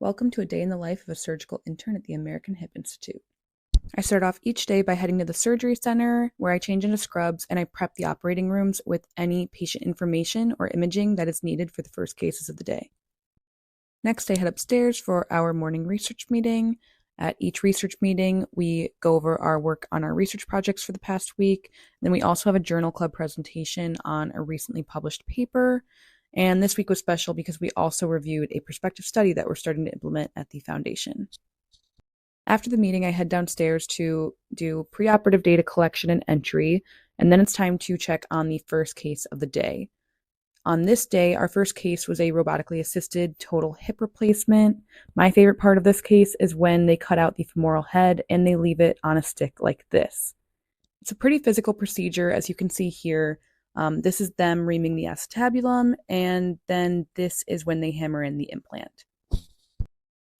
Welcome to a day in the life of a surgical intern at the American Hip Institute. I start off each day by heading to the surgery center where I change into scrubs and I prep the operating rooms with any patient information or imaging that is needed for the first cases of the day. Next, I head upstairs for our morning research meeting. At each research meeting, we go over our work on our research projects for the past week. Then we also have a journal club presentation on a recently published paper. And this week was special because we also reviewed a prospective study that we're starting to implement at the foundation. After the meeting, I head downstairs to do preoperative data collection and entry, and then it's time to check on the first case of the day. On this day, our first case was a robotically assisted total hip replacement. My favorite part of this case is when they cut out the femoral head and they leave it on a stick like this. It's a pretty physical procedure, as you can see here. This is them reaming the acetabulum, and then this is when they hammer in the implant.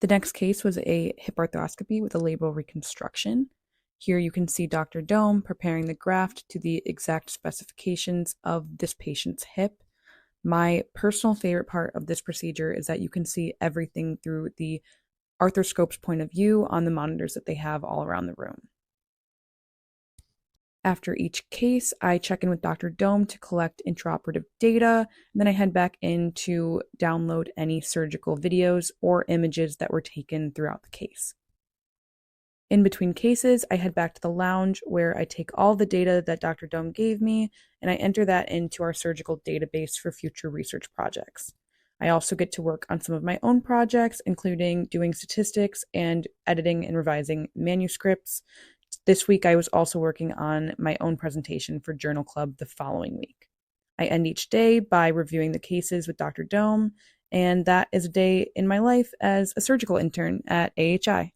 The next case was a hip arthroscopy with a labral reconstruction. Here you can see Dr. Dome preparing the graft to the exact specifications of this patient's hip. My personal favorite part of this procedure is that you can see everything through the arthroscope's point of view on the monitors that they have all around the room. After each case, I check in with Dr. Dome to collect intraoperative data, and then I head back in to download any surgical videos or images that were taken throughout the case. In between cases, I head back to the lounge where I take all the data that Dr. Dome gave me and I enter that into our surgical database for future research projects. I also get to work on some of my own projects, including doing statistics and editing and revising manuscripts. This week, I was also working on my own presentation for Journal Club the following week. I end each day by reviewing the cases with Dr. Dome, and that is a day in my life as a surgical intern at AHI.